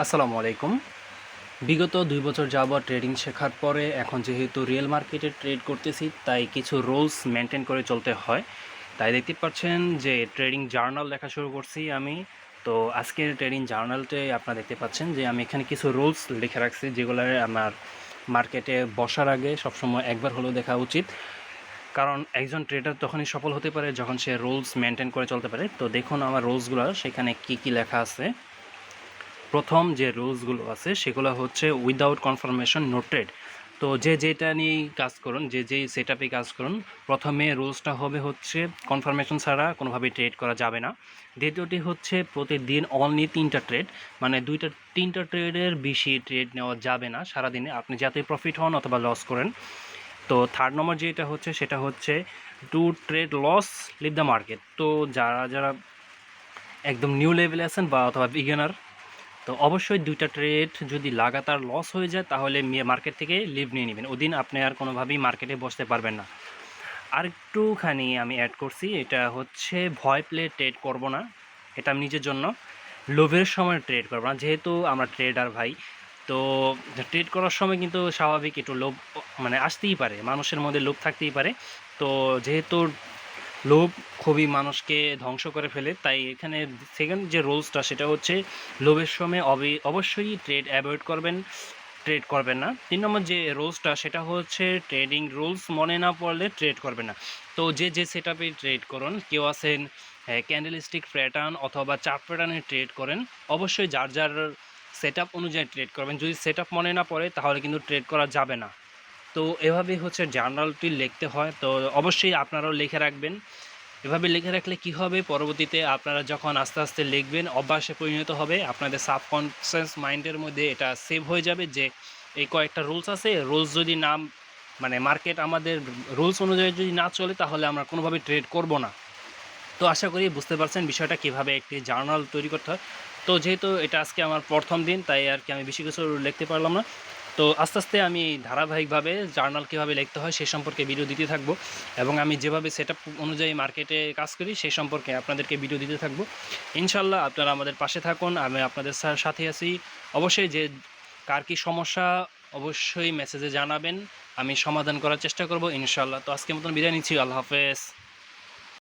আসসালামু আলাইকুম। বিগত ২ বছর যাবৎ ট্রেডিং শেখার পরে এখন যেহেতু রিয়েল মার্কেটে ট্রেড করতেছি, তাই কিছু রুলস মেনটেন করে চলতে হয়। তাই দেখতে পাচ্ছেন যে ট্রেডিং জার্নাল লেখা শুরু করছি আমি। তো আজকের ট্রেডিং জার্নালতে আপনারা দেখতে পাচ্ছেন যে আমি এখানে কিছু রুলস লিখে রাখছি, যেগুলো আমার মার্কেটে বসার আগে সবসময় একবার হলেও দেখা উচিত। কারণ একজন ট্রেডার তখনই সফল হতে পারে যখন সে রুলস মেনটেন করে চলতে পারে। তো দেখুন আমার রুলসগুলো সেখানে কি লেখা আছে। প্রথম যে রুলসগুলো আছে সেগুলো হচ্ছে উইদাউট কনফার্মেশন নো ট্রেড। তো যেটা নিয়েই কাজ করুন, যেই সেট আপে কাজ করুন, প্রথমে রুলসটা হবে হচ্ছে কনফার্মেশন ছাড়া কোনোভাবেই ট্রেড করা যাবে না। দ্বিতীয়টি হচ্ছে প্রতিদিন অনলি 3টা ট্রেড, মানে 3টা ট্রেডের বেশি ট্রেড নেওয়া যাবে না সারাদিনে, আপনি যাতে প্রফিট হন অথবা লস করেন। তো থার্ড নম্বর যেটা হচ্ছে সেটা হচ্ছে to trade loss leave the market. তো যারা একদম নিউ লেভেলে আছেন বা অথবা বিগিনার, তো অবশ্যই 2টা ট্রেড যদি লাগাতার লস হয়ে যায় তাহলে মার্কেট থেকে লিভ নিয়ে নেবেন, ওদিন আপনি আর কোনোভাবেই মার্কেটে বসতে পারবেন না। আরেকটুখানি আমি অ্যাড করছি, এটা হচ্ছে ভয় পেলে ট্রেড করব না, এটা আমি নিজের জন্য। লোভের সময় ট্রেড করব না, যেহেতু আমরা ট্রেডার ভাই। তো ট্রেড করার সময় কিন্তু স্বাভাবিক একটু লোভ মানে আসতেই পারে, মানুষের মধ্যে লোভ থাকতেই পারে। তো যেহেতু লোভ খুবই মানুষকে ধ্বংস করে ফেলে, তাই এখানে সেকেন্ড যে রুলসটা সেটা হচ্ছে লোভের সময় অবশ্যই ট্রেড অ্যাভয়েড করবেন, ট্রেড করবেন না। 3 নম্বর যে রুলসটা সেটা হচ্ছে ট্রেডিং রুলস মনে না পড়লে ট্রেড করবেন না। তো যে সেট আপে ট্রেড করুন, কেউ আছেন ক্যান্ডেলস্টিক প্যাটার্ন অথবা চার্ট প্যাটার্নে ট্রেড করেন, অবশ্যই যার সেট আপ অনুযায়ী ট্রেড করবেন। যদি সেট আপ মনে না পড়ে তাহলে কিন্তু ট্রেড করা যাবে না। তো এভাবেই হচ্ছে জার্নালটি লিখতে হয়। তো অবশ্যই আপনারাও লিখে রাখবেন। এভাবে লিখে রাখলে কি হবে, পরবর্তীতে আপনারা যখন আস্তে আস্তে লিখবেন অভ্যাসে পরিণত হবে, আপনাদের সাবকনসিয়াস মাইন্ডের মধ্যে এটা সেভ হয়ে যাবে যে এই কয়েকটা রুলস আছে, রুলস যদি না মানে মার্কেট আমাদের রুলস অনুযায়ী যদি না চলে তাহলে আমরা কোনোভাবে ট্রেড করব না। তো আশা করি বুঝতে পারছেন বিষয়টা কীভাবে একটি জার্নাল তৈরি করতে হয়। তো যেহেতু এটা আজকে আমার প্রথম দিন, তাই আর কি আমি বেশি কিছু লিখতে পারলাম না। তো আস্তে আস্তে আমি ধারাবাহিকভাবে জার্নাল কীভাবে লিখতে হয় সে সম্পর্কে ভিডিও দিতে থাকবো, এবং আমি যেভাবে সেট আপ অনুযায়ী মার্কেটে কাজ করি সেই সম্পর্কে আপনাদেরকে ভিডিও দিতে থাকবো। ইনশাল্লাহ আপনারা আমাদের পাশে থাকুন, আমি আপনাদের সাথে আছি। অবশ্যই যে কার কী সমস্যা অবশ্যই মেসেজে জানাবেন, আমি সমাধান করার চেষ্টা করব ইনশাল্লাহ। তো আজকের মতন বিদায় নিচ্ছি, আল্লাহ হাফেজ।